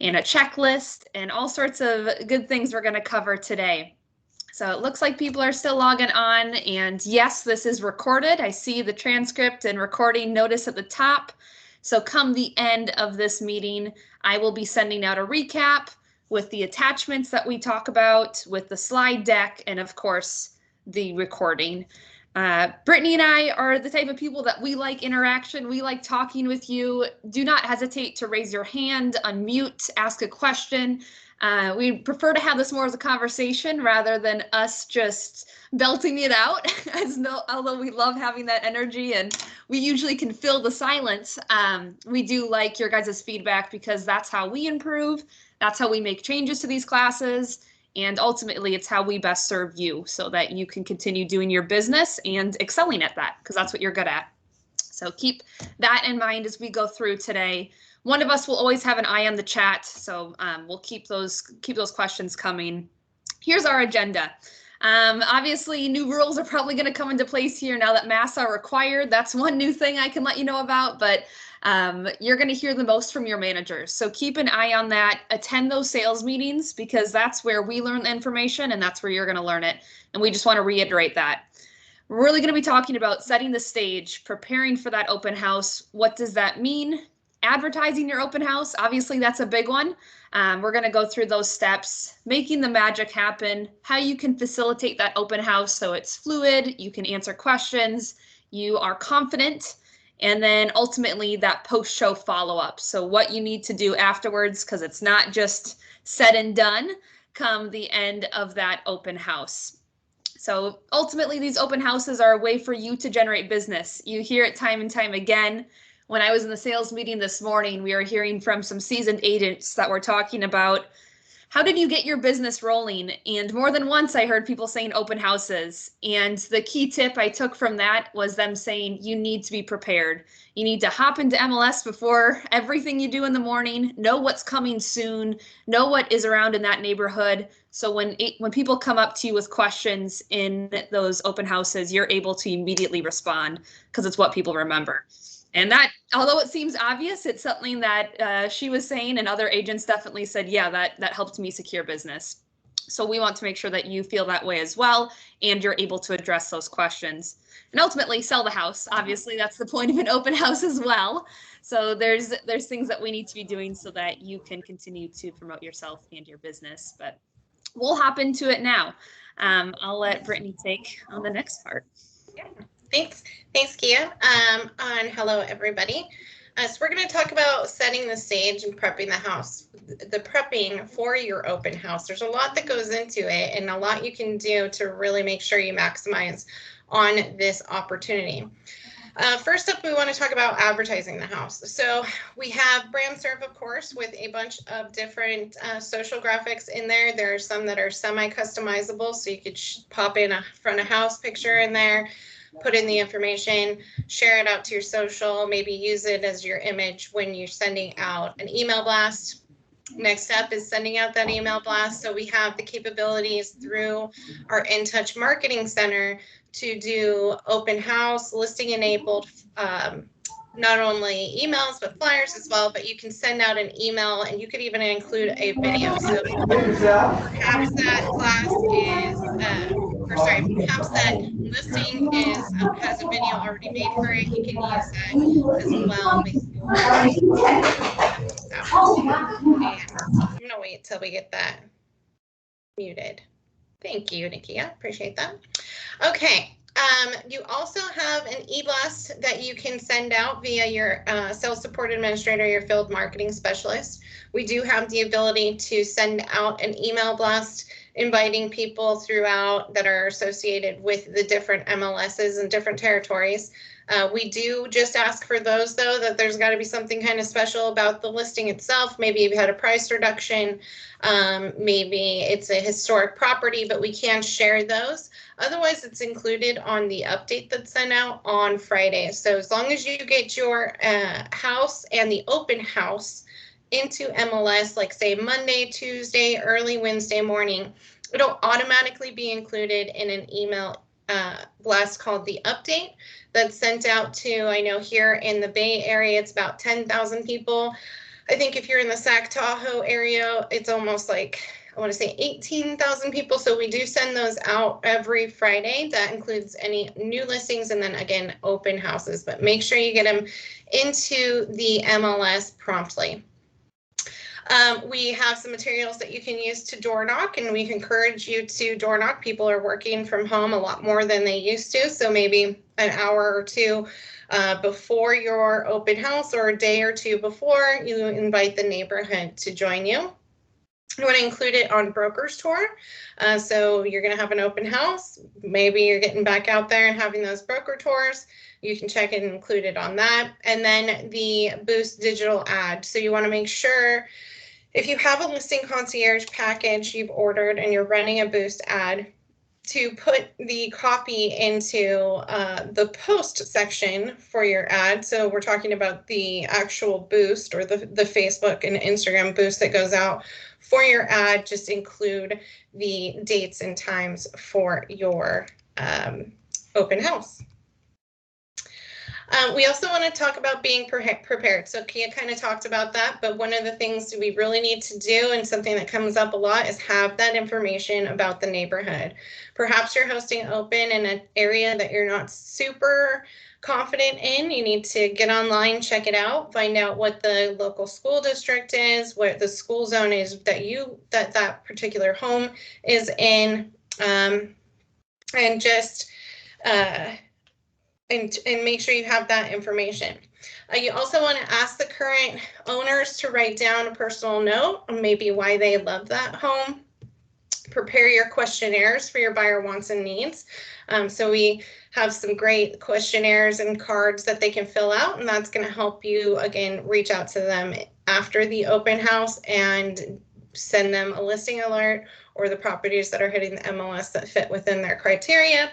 and a checklist and all sorts of good things we're going to cover today. So it looks like people are still logging on, and yes, this is recorded. I see the transcript and recording notice at the top. So come the end of this meeting, I will be sending out a recap with the attachments that we talk about, with the slide deck, and of course, the recording. Brittany and I are the type of people that we like interaction. We like talking with you. Do not hesitate to raise your hand, unmute, ask a question. We prefer to have this more as a conversation rather than us just belting it out, although we love having that energy and we usually can fill the silence. We do like your guys' feedback because that's how we improve. That's how we make changes to these classes. And ultimately, it's how we best serve you so that you can continue doing your business and excelling at that, because that's what you're good at. So keep that in mind as we go through today. One of us will always have an eye on the chat, so we'll keep those questions coming. Here's our agenda. Obviously, new rules are probably going to come into place here now that masks are required. That's one new thing I can let you know about, but you're going to hear the most from your managers. So keep an eye on that. Attend those sales meetings because that's where we learn the information and that's where you're going to learn it. And we just want to reiterate that. We're really going to be talking about setting the stage, preparing for that open house. What does that mean? Advertising your open house, obviously that's a big one. We're going to go through those steps, making the magic happen, how you can facilitate that open house so it's fluid, you can answer questions, you are confident, and then ultimately that post-show follow-up. So what you need to do afterwards, because it's not just said and done, come the end of that open house. So ultimately these open houses are a way for you to generate business. You hear it time and time again. When I was in the sales meeting this morning, we were hearing from some seasoned agents that were talking about how did you get your business rolling? And more than once I heard people saying open houses. And the key tip I took from that was them saying you need to be prepared. You need to hop into MLS before everything you do in the morning, know what's coming soon, know what is around in that neighborhood. So when people come up to you with questions in those open houses, you're able to immediately respond because it's what people remember. And that, although it seems obvious, it's something that she was saying and other agents definitely said, yeah, that helped me secure business. So we want to make sure that you feel that way as well, and you're able to address those questions and ultimately sell the house. Obviously, that's the point of an open house as well. So there's things that we need to be doing so that you can continue to promote yourself and your business. But we'll hop into it now. I'll let Brittany take on the next part. Yeah. Thanks, Kia. And hello, everybody. So we're going to talk about setting the stage and prepping the house. The prepping for your open house. There's a lot that goes into it and a lot you can do to really make sure you maximize on this opportunity. First up, we want to talk about advertising the house. So we have brand serve, of course, with a bunch of different social graphics in there. There are some that are semi-customizable, so you could pop in a front of house picture in there, put in the information, share it out to your social, maybe use it as your image when you're sending out an email blast. Next step is sending out that email blast. So we have the capabilities through our InTouch Marketing Center to do open house, listing enabled, not only emails, but flyers as well, but you can send out an email and you could even include a video. So perhaps that class is, perhaps that listing is has a video already made for it. You can use that as well. I'm gonna wait till we get that muted. Thank you, Nakia. Appreciate that. Okay. You also have an e-blast that you can send out via your sales support administrator, your field marketing specialist. We do have the ability to send out an email blast inviting people throughout that are associated with the different MLSs and different territories. We do just ask for those, though, that there's got to be something kind of special about the listing itself. Maybe you've had a price reduction, maybe it's a historic property, but we can share those. Otherwise, it's included on the update that's sent out on Friday. So as long as you get your house and the open house into MLS, like say Monday, Tuesday, early Wednesday morning, it'll automatically be included in an email blast called the update that's sent out to, I know here in the Bay Area, it's about 10,000 people. I think if you're in the Sac Tahoe area, it's almost like, I want to say 18,000 people. So we do send those out every Friday. That includes any new listings and then again, open houses, but make sure you get them into the MLS promptly. We have some materials that you can use to door knock, and we encourage you to door knock. People are working from home a lot more than they used to. So maybe an hour or two before your open house or a day or two before, you invite the neighborhood to join you. You want to include it on Brochure's tour. So you're going to have an open house. Maybe you're getting back out there and having those broker tours. You can check it and include it on that. And then the Boost digital ad. So you want to make sure if you have a listing concierge package you've ordered and you're running a Boost ad, to put the copy into the post section for your ad. So we're talking about the actual boost or the Facebook and Instagram boost that goes out for your ad. Just include the dates and times for your open house. We also want to talk about being prepared. So Kia kind of talked about that, but one of the things we really need to do, and something that comes up a lot, is have that information about the neighborhood. Perhaps you're hosting open in an area that you're not super confident in. You need to get online, check it out, find out what the local school district is, what the school zone is that particular home is in, and just and make sure you have that information. You also want to ask the current owners to write down a personal note on maybe why they love that home. Prepare your questionnaires for your buyer wants and needs. So we have some great questionnaires and cards that they can fill out, and that's going to help you, again, reach out to them after the open house and send them a listing alert or the properties that are hitting the MLS that fit within their criteria.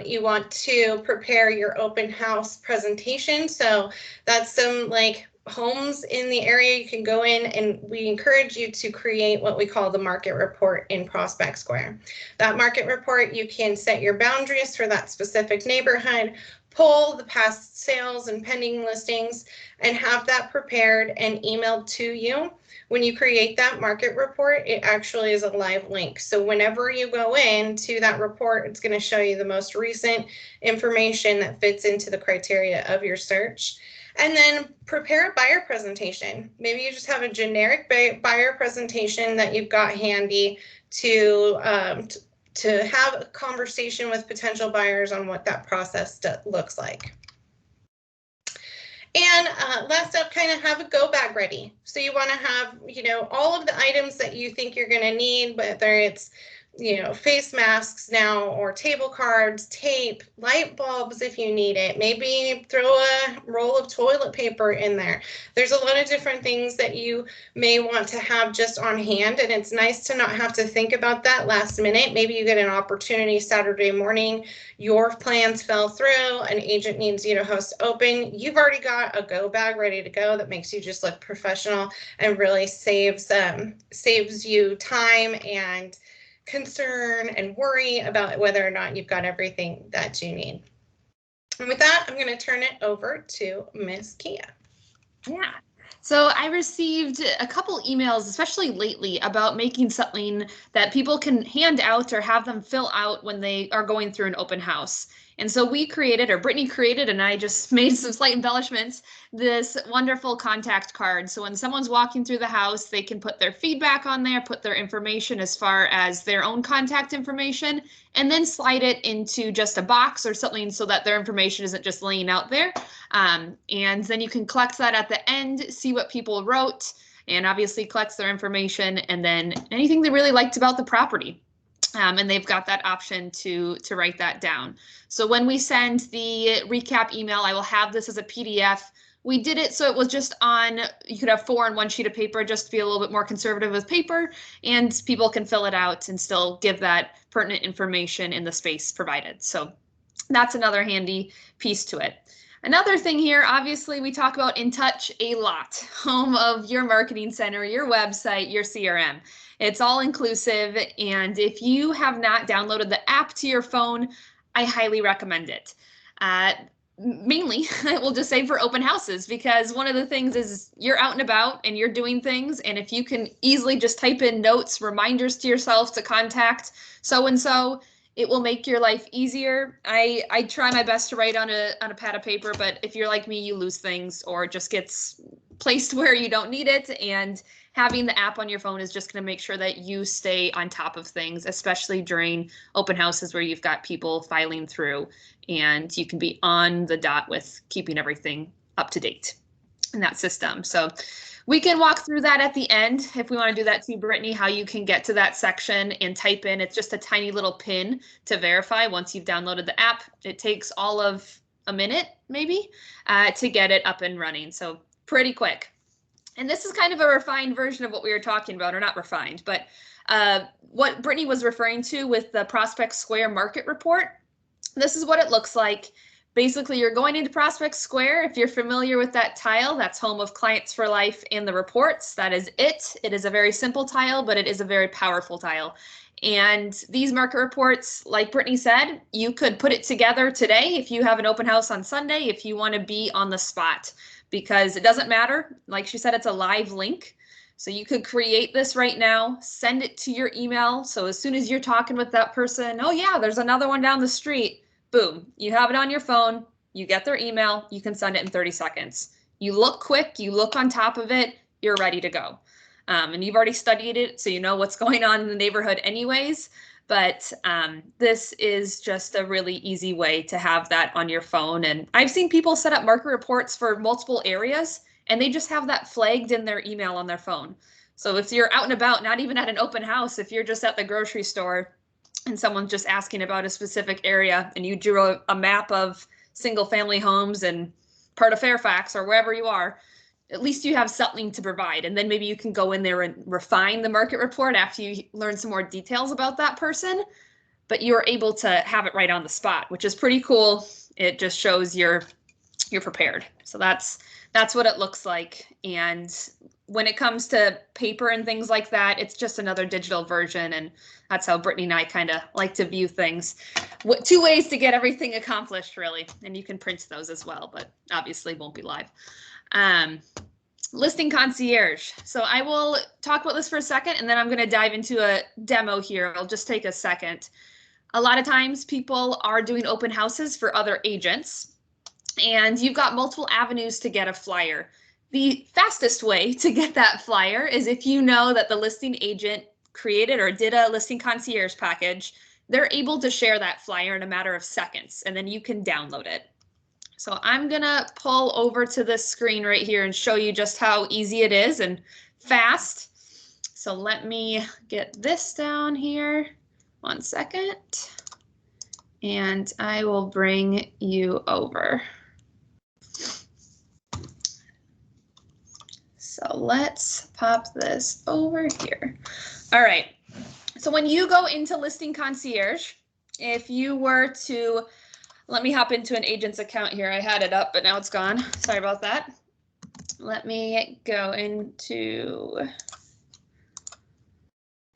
You want to prepare your open house presentation. So that's some like homes in the area you can go in, and we encourage you to create what we call the market report in Prospect Square. That market report, you can set your boundaries for that specific neighborhood, pull the past sales and pending listings, and have that prepared and emailed to you. When you create that market report, it actually is a live link. So whenever you go into that report, it's going to show you the most recent information that fits into the criteria of your search. And then prepare a buyer presentation. Maybe you just have a generic buyer presentation that you've got handy to have a conversation with potential buyers on what that process looks like. And last up, kind of have a go bag ready. So you want to have, all of the items that you think you're going to need, whether it's, face masks now, or table cards, tape, light bulbs if you need it. Maybe throw a roll of toilet paper in there. There's a lot of different things that you may want to have just on hand, and it's nice to not have to think about that last minute. Maybe you get an opportunity Saturday morning, your plans fell through, an agent needs you to host open. You've already got a go bag ready to go that makes you just look professional and really saves you time and concern and worry about whether or not you've got everything that you need. And with that, I'm going to turn it over to Miss Kia. Yeah. So I received a couple emails, especially lately, about making something that people can hand out or have them fill out when they are going through an open house. And so we created, or Brittany created, and I just made some slight embellishments, this wonderful contact card. So when someone's walking through the house, they can put their feedback on there, put their information as far as their own contact information, and then slide it into just a box or something so that their information isn't just laying out there. And then you can collect that at the end, see what people wrote, and obviously collects their information, and then anything they really liked about the property. And they've got that option to write that down. So when we send the recap email, I will have this as a PDF. We did it so it was just on, you could have 4 on one sheet of paper, just to be a little bit more conservative with paper, and people can fill it out and still give that pertinent information in the space provided. So that's another handy piece to it. Another thing here, obviously, we talk about InTouch a lot, home of your marketing center, your website, your CRM. It's all inclusive, and if you have not downloaded the app to your phone, I highly recommend it. mainly, we'll just say for open houses, because one of the things is you're out and about and you're doing things. And if you can easily just type in notes, reminders to yourself to contact so-and-so, it will make your life easier. I try my best to write on a pad of paper, but if you're like me, you lose things or it just gets placed where you don't need it. And having the app on your phone is just going to make sure that you stay on top of things, especially during open houses where you've got people filing through, and you can be on the dot with keeping everything up to date in that system. So we can walk through that at the end if we want to do that too, Brittany, how you can get to that section and type in, it's just a tiny little pin to verify once you've downloaded the app. It takes all of a minute maybe to get it up and running. So pretty quick. And this is kind of a refined version of what we were talking about, or not refined, but what Brittany was referring to with the Prospect Square market report. This is what it looks like. Basically, you're going into Prospect Square. If you're familiar with that tile, that's home of Clients for Life and the reports. That is it. It is a very simple tile, but it is a very powerful tile. And these market reports, like Brittany said, you could put it together today if you have an open house on Sunday, if you want to be on the spot, because it doesn't matter. Like she said, it's a live link. So you could create this right now, send it to your email. So as soon as you're talking with that person, oh yeah, there's another one down the street. Boom, you have it on your phone, you get their email, you can send it in 30 seconds. You look quick, you look on top of it, you're ready to go. And you've already studied it, so you know what's going on in the neighborhood anyways. But this is just a really easy way to have that on your phone. And I've seen people set up market reports for multiple areas, and they just have that flagged in their email on their phone. So if you're out and about, not even at an open house, if you're just at the grocery store, and someone's just asking about a specific area and you drew a map of single family homes in part of Fairfax or wherever you are, at least you have something to provide. And then maybe you can go in there and refine the market report after you learn some more details about that person, but you're able to have it right on the spot, which is pretty cool. It just shows you're prepared. So that's what it looks like. And when it comes to paper and things like that, it's just another digital version. And that's how Brittany and I kind of like to view things. Two ways to get everything accomplished, really. And you can print those as well, but obviously won't be live. Listing Concierge. So I will talk about this for a second, and then I'm going to dive into a demo here. I'll just take a second. A lot of times people are doing open houses for other agents, and you've got multiple avenues to get a flyer. The fastest way to get that flyer is if you know that the listing agent created or did a listing concierge package, they're able to share that flyer in a matter of seconds, and then you can download it. So I'm gonna pull over to this screen right here and show you just how easy it is and fast. So let me get this down here. 1 second. And I will bring you over. So let's pop this over here. All right. So when you go into Listing Concierge, if you were to, let me hop into an agent's account here. I had it up, but now it's gone. Sorry about that. Let me go into,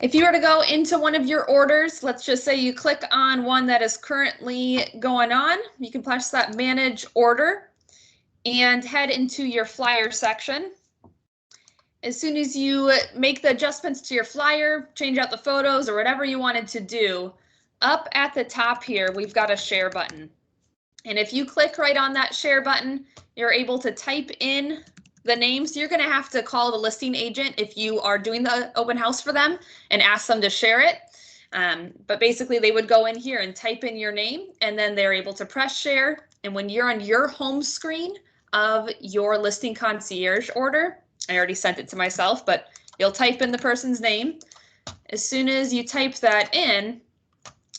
if you were to go into one of your orders, let's just say you click on one that is currently going on, you can press that manage order and head into your flyer section. As soon as you make the adjustments to your flyer, change out the photos or whatever you wanted to do, up at the top here, we've got a share button. And if you click right on that share button, you're able to type in the names. You're going to have to call the listing agent if you are doing the open house for them and ask them to share it. But basically they would go in here and type in your name, and then they're able to press share. And when you're on your home screen of your Listing Concierge order, I already sent it to myself, but you'll type in the person's name. As soon as you type that in,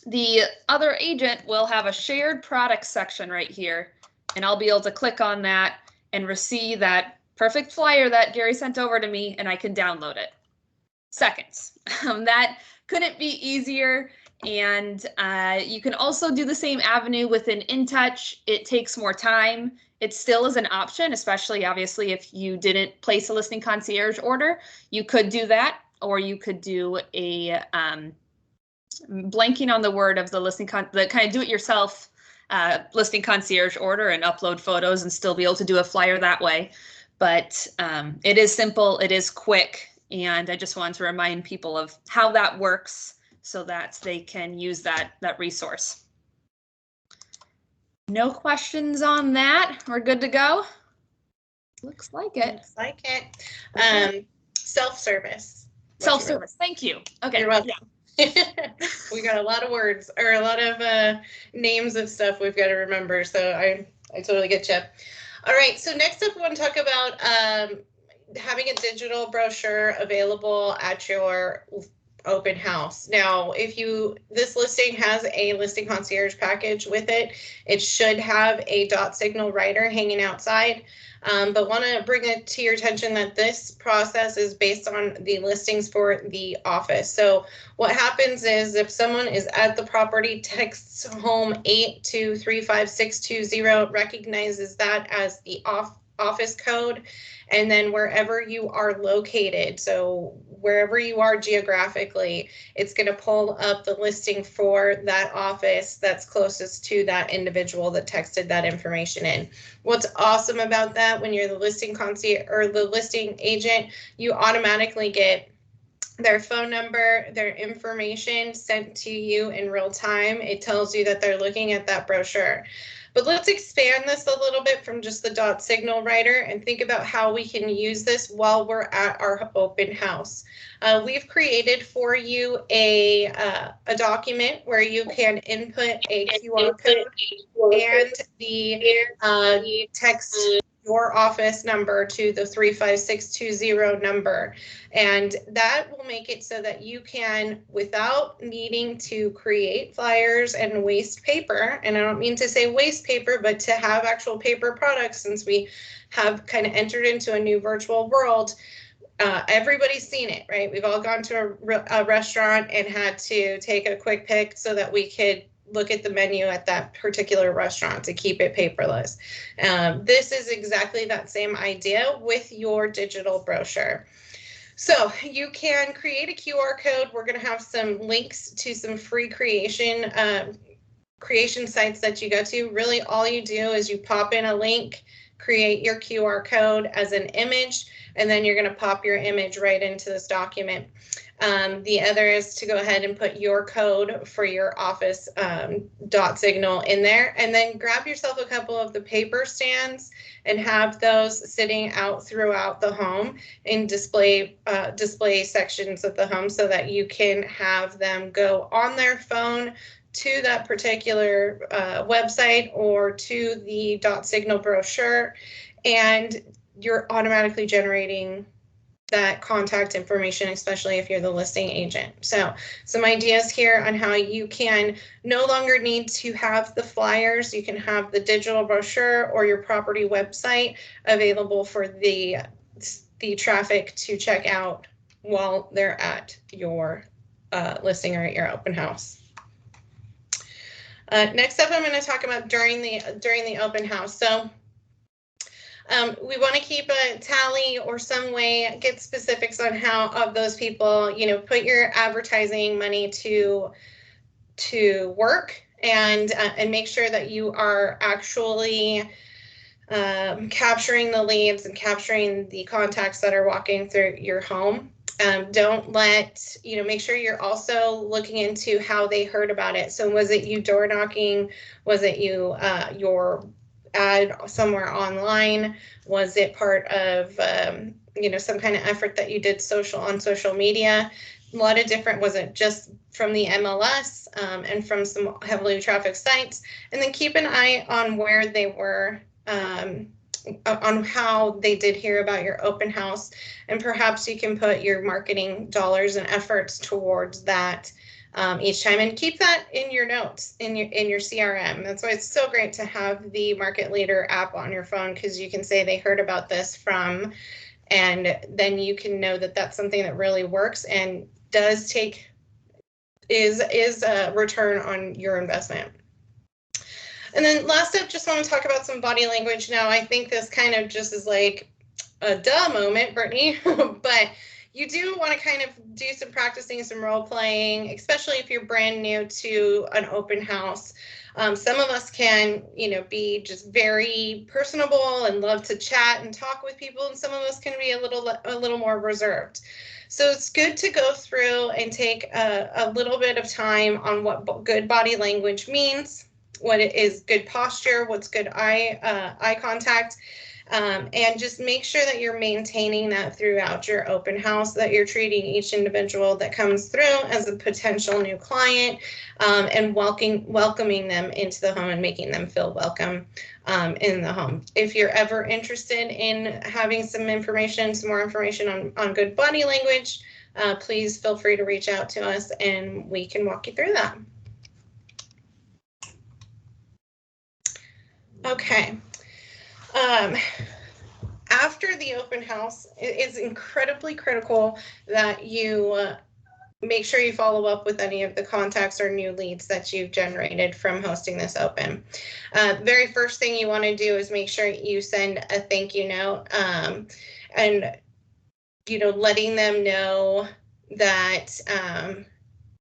the other agent will have a shared product section right here, and I'll be able to click on that and receive that perfect flyer that Gary sent over to me, and I can download it. Seconds. That couldn't be easier. And you can also do the same avenue within InTouch. It takes more time. It still is an option, especially obviously if you didn't place a Listing Concierge order. You could do that, or you could do a blanking on the word of the the kind of do-it-yourself listing concierge order and upload photos and still be able to do a flyer that way. But it is simple, it is quick, and I just wanted to remind people of how that works so that they can use that resource. No questions on that. We're good to go. Looks like it. Looks like it. Self-service. Self-service. Thank you. Okay. You're welcome. Yeah. We got a lot of words or a lot of names of stuff we've got to remember. So I totally get you. All right. So next up, we want to talk about having a digital brochure available at your open house. Now, this listing has a listing concierge package with it. It should have a dot signal writer hanging outside. But want to bring it to your attention that this process is based on the listings for the office. So what happens is if someone is at the property, texts home 8235620, recognizes that as the office code, and then wherever you are located, so wherever you are geographically, it's going to pull up the listing for that office that's closest to that individual that texted that information in. What's awesome about that, when you're the listing concierge or the listing agent, you automatically get their phone number, their information sent to you in real time. It tells you that they're looking at that brochure. But let's expand this a little bit from just the dot signal writer and think about how we can use this while we're at our open house. We've created for you a document where you can input a QR code and the text your office number to the 35620 number. And that will make it so that you can, without needing to create flyers and waste paper, and I don't mean to say waste paper, but to have actual paper products, since we have kind of entered into a new virtual world. Everybody's seen it, right? We've all gone to a restaurant and had to take a quick pic so that we could look at the menu at that particular restaurant to keep it paperless. This is exactly that same idea with your digital brochure. So you can create a QR code. We're going to have some links to some free creation sites that you go to. Really, all you do is you pop in a link, create your QR code as an image, and then you're going to pop your image right into this document. The other is to go ahead and put your code for your office dot signal in there, and then grab yourself a couple of the paper stands and have those sitting out throughout the home in display sections of the home so that you can have them go on their phone to that particular website or to the dot signal brochure, and you're automatically generating that contact information, especially if you're the listing agent. So some ideas here on how you can no longer need to have the flyers. You can have the digital brochure or your property website available for the traffic to check out while they're at your listing or at your open house. Next up, I'm going to talk about during the open house. So we want to keep a tally or some way, get specifics on how of those people, put your advertising money to work and make sure that you are actually capturing the leads and capturing the contacts that are walking through your home. Don't let, make sure you're also looking into how they heard about it. So was it you door knocking? Was it you, your ad somewhere online? Was it part of, some kind of effort that you did on social media? A lot of different, was it just from the MLS and from some heavily trafficked sites? And then keep an eye on where they were, on how they did hear about your open house, and perhaps you can put your marketing dollars and efforts towards that each time, and keep that in your notes in your CRM. That's why it's so great to have the Market Leader app on your phone, because you can say they heard about this from, and then you can know that that's something that really works and is a return on your investment. And then last up, just want to talk about some body language. Now, I think this kind of just is like a duh moment, Brittany, but you do want to kind of do some practicing, some role playing, especially if you're brand new to an open house. Some of us can, be just very personable and love to chat and talk with people, and some of us can be a little more reserved. So it's good to go through and take a little bit of time on what good body language means, what it is good posture, what's good eye contact, and just make sure that you're maintaining that throughout your open house, that you're treating each individual that comes through as a potential new client, and welcoming them into the home and making them feel welcome in the home. If you're ever interested in having some more information on good body language, please feel free to reach out to us and we can walk you through that. Okay. After the open house, it is incredibly critical that you make sure you follow up with any of the contacts or new leads that you've generated from hosting this open. Very first thing you want to do is make sure you send a thank you note, and letting them know that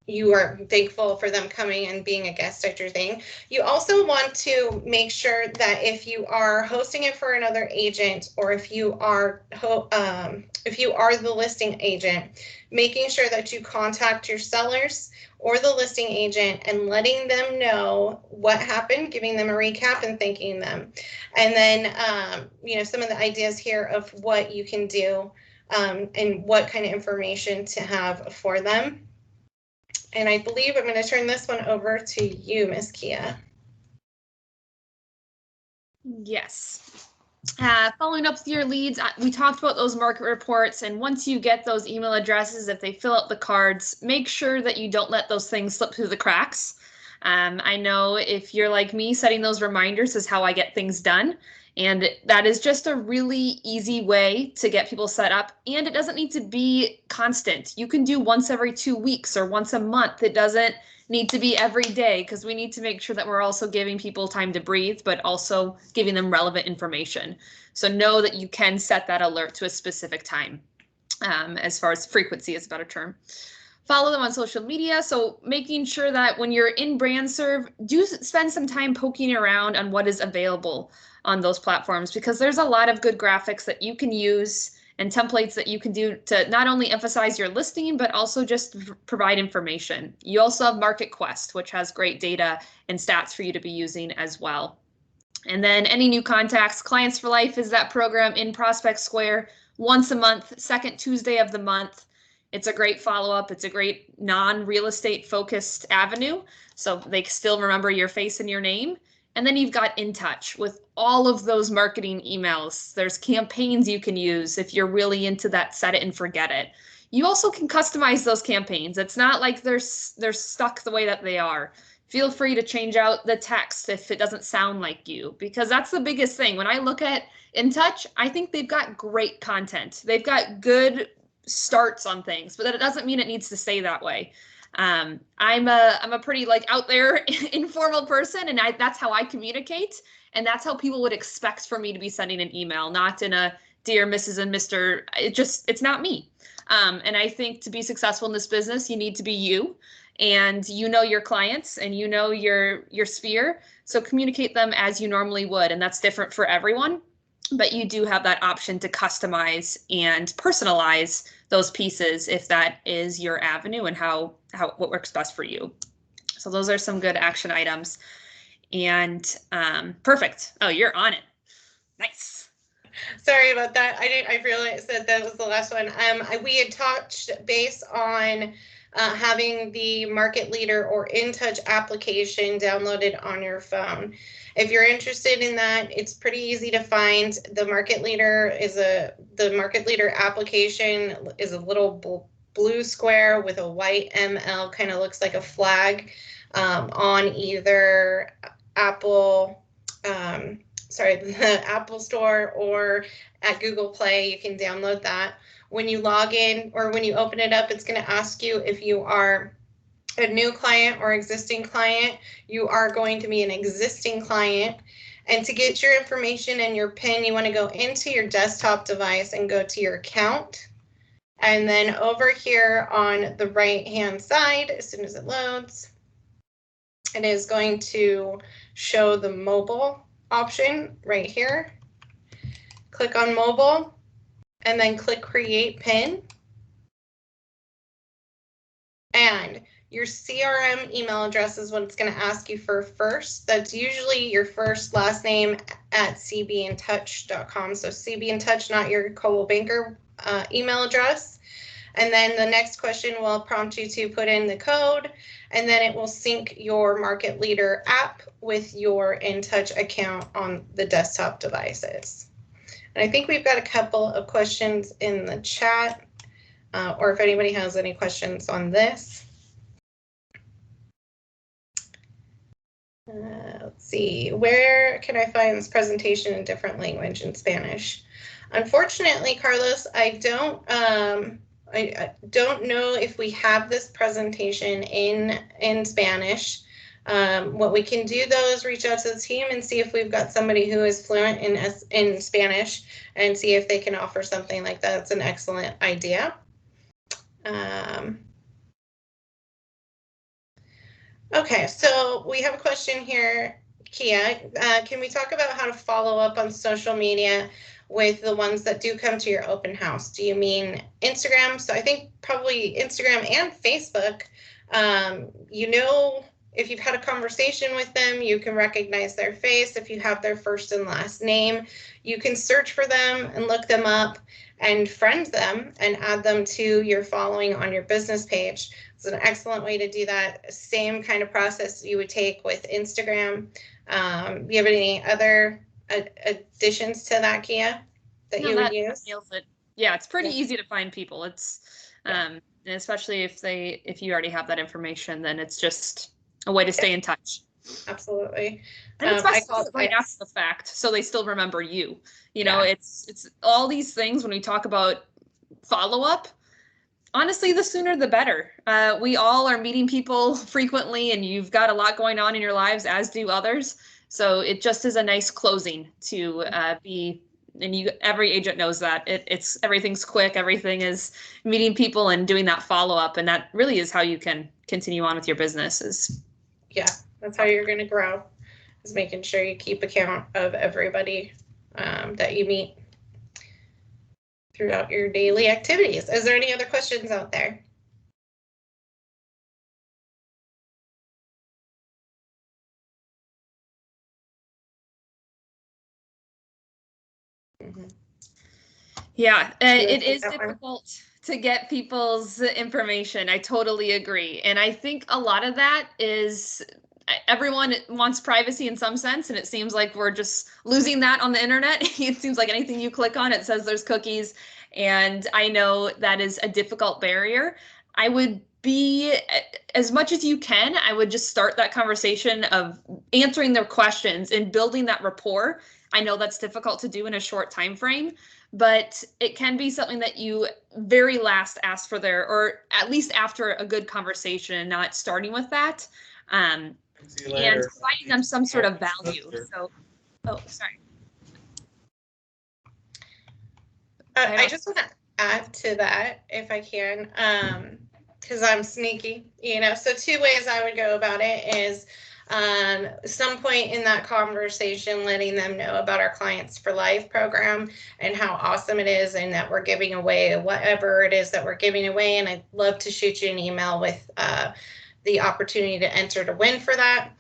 you are thankful for them coming and being a guest at your thing. You also want to make sure that if you are hosting it for another agent, or if you are the listing agent, making sure that you contact your sellers or the listing agent and letting them know what happened, giving them a recap and thanking them. And then, some of the ideas here of what you can do and what kind of information to have for them. And I believe I'm going to turn this one over to you, Miss Kia. Yes. Following up with your leads, we talked about those market reports, and once you get those email addresses, if they fill out the cards, make sure that you don't let those things slip through the cracks. I know if you're like me, setting those reminders is how I get things done. And that is just a really easy way to get people set up. And it doesn't need to be constant. You can do once every 2 weeks or once a month. It doesn't need to be every day, because we need to make sure that we're also giving people time to breathe, but also giving them relevant information. So know that you can set that alert to a specific time. As far as frequency is a better term. Follow them on social media. So making sure that when you're in brand serve, do spend some time poking around on what is available on those platforms, because there's a lot of good graphics that you can use and templates that you can do to not only emphasize your listing, but also just provide information. You also have MarketQuest, which has great data and stats for you to be using as well. And then any new contacts, Clients for Life is that program in Prospect Square, once a month, second Tuesday of the month. It's a great follow-up. It's a great non-real estate focused avenue, so they still remember your face and your name. And then you've got InTouch with all of those marketing emails. There's campaigns you can use if you're really into that set it and forget it. You also can customize those campaigns. It's not like they're stuck the way that they are. Feel free to change out the text if it doesn't sound like you, because that's the biggest thing. When I look at InTouch, I think they've got great content. They've got good starts on things, but that doesn't mean it needs to stay that way. I'm a pretty out there informal person, and that's how I communicate, and that's how people would expect for me to be sending an email, not in a dear Mrs. and Mr. It's not me. And I think to be successful in this business, you need to be you, and your clients, and your sphere. So communicate them as you normally would, and that's different for everyone. But you do have that option to customize and personalize those pieces if that is your avenue and what works best for you. So those are some good action items. And perfect. Oh, you're on it. Nice. Sorry about that. I realized that was the last one. We had touched base on having the Market Leader or InTouch application downloaded on your phone. If you're interested in that, it's pretty easy to find. The Market Leader application is a little blue square with a white ML, kind of looks like a flag, on either the Apple Store or at Google Play. You can download that. When you log in or when you open it up, it's going to ask you if you are a new client or existing client. You are going to be an existing client. And to get your information and your PIN, you want to go into your desktop device and go to your account. And then over here on the right-hand side, as soon as it loads, It is going to show the mobile option right here. Click on mobile and then click create pin. And your CRM email address is what it's going to ask you for first. That's usually your first last name at cbintouch.com. So cbintouch, not your Coldwell Banker email address. And then the next question will prompt you to put in the code, and then it will sync your Market Leader app with your InTouch account on the desktop devices. And I think we've got a couple of questions in the chat, or if anybody has any questions on this. Let's see, where can I find this presentation in different language in Spanish? Unfortunately, Carlos, I don't know if we have this presentation in Spanish. What we can do though is reach out to the team and see if we've got somebody who is fluent in Spanish and see if they can offer something like that. It's an excellent idea. Okay, so we have a question here, Kia. Can we talk about how to follow up on social media with the ones that do come to your open house? Do you mean Instagram? So I think probably Instagram and Facebook. You know, if you've had a conversation with them, you can recognize their face. If you have their first and last name, you can search for them and look them up and friend them and add them to your following on your business page. It's an excellent way to do that. Same kind of process you would take with Instagram. Do you have any other additions to that, Kia, that you would use? Nails it. Yeah, it's pretty easy to find people. It's and especially if you already have that information, then it's just a way to stay in touch. Absolutely. And it's best to do it right after the fact, so they still remember you. You know, it's all these things when we talk about follow-up. Honestly, the sooner the better. We all are meeting people frequently, and you've got a lot going on in your lives, as do others. So it just is a nice closing to be, and every agent knows that it's everything's quick, everything is meeting people and doing that follow-up, and that really is how you can continue on with your business. Yeah, that's how you're going to grow, is making sure you keep account of everybody that you meet throughout your daily activities. Is there any other questions out there? Yeah, it is difficult to get people's information. I totally agree. And I think a lot of that is everyone wants privacy in some sense, and it seems like we're just losing that on the internet. It seems like anything you click on, it says there's cookies. And I know that is a difficult barrier. I would be, as much as you can, I would just start that conversation of answering their questions and building that rapport. I know that's difficult to do in a short time frame, but it can be something that you very last ask for or at least after a good conversation, not starting with that. And providing them some sort of value. So, oh, sorry. I just want to add to that, if I can, because I'm sneaky, you know. So 2 ways I would go about it is some point in that conversation, letting them know about our Clients for Life program and how awesome it is, and that we're giving away whatever it is that we're giving away. And I'd love to shoot you an email with the opportunity to enter to win for that.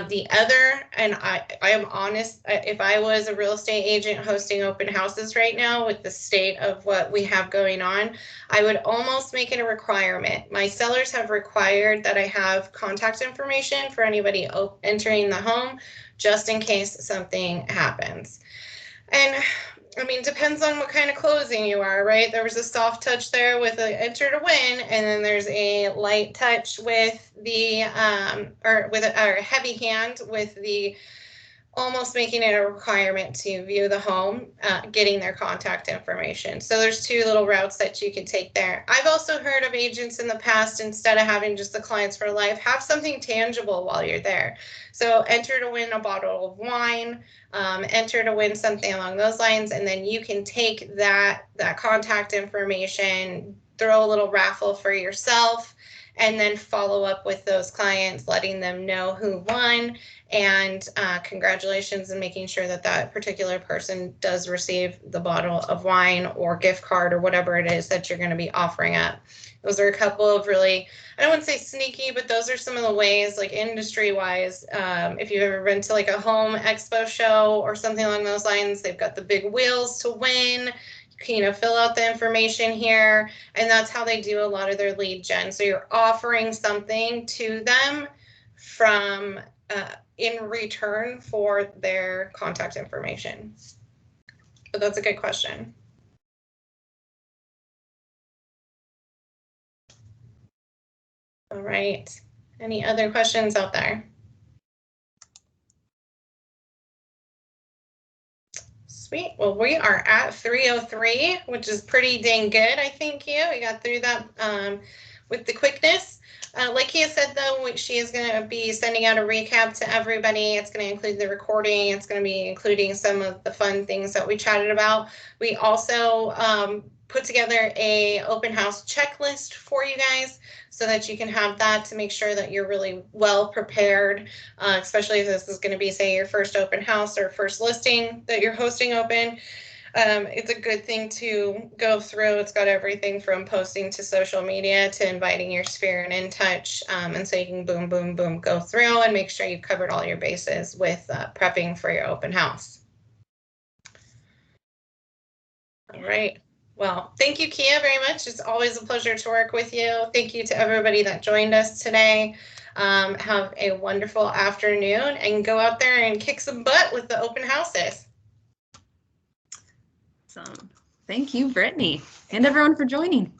The other, and I am honest, if I was a real estate agent hosting open houses right now with the state of what we have going on, I would almost make it a requirement. My sellers have required that I have contact information for anybody entering the home, just in case something happens. And I mean, depends on what kind of closing you are, right? There was a soft touch there with an enter to win, and then there's a light touch with the, or a heavy hand with the almost making it a requirement to view the home, getting their contact information. So there's 2 little routes that you can take there. I've also heard of agents in the past, instead of having just the Clients for Life, have something tangible while you're there. So enter to win a bottle of wine, enter to win something along those lines, and then you can take that contact information, throw a little raffle for yourself, and then follow up with those clients, letting them know who won, and congratulations, and making sure that that particular person does receive the bottle of wine or gift card or whatever it is that you're going to be offering up. Those are a couple of really, I don't want to say sneaky, but those are some of the ways, like industry wise, if you've ever been to like a home expo show or something along those lines, they've got the big wheels to win. You know, fill out the information here, and that's how they do a lot of their lead gen. So you're offering something to them from in return for their contact information. But that's a good question. All right. Any other questions out there? Sweet. Well, we are at 3:03, which is pretty dang good, I think. We got through that with the quickness. Like Kia said, though, she is going to be sending out a recap to everybody. It's going to include the recording. It's going to be including some of the fun things that we chatted about. We also put together a open house checklist for you guys so that you can have that to make sure that you're really well prepared, especially if this is going to be, say, your first open house or first listing that you're hosting open. It's a good thing to go through. It's got everything from posting to social media to inviting your sphere and InTouch. And so you can boom, boom, boom, go through and make sure you've covered all your bases with prepping for your open house. All right. Well, thank you, Kia, very much. It's always a pleasure to work with you. Thank you to everybody that joined us today. Have a wonderful afternoon and go out there and kick some butt with the open houses. Awesome. Thank you, Brittany, and everyone for joining.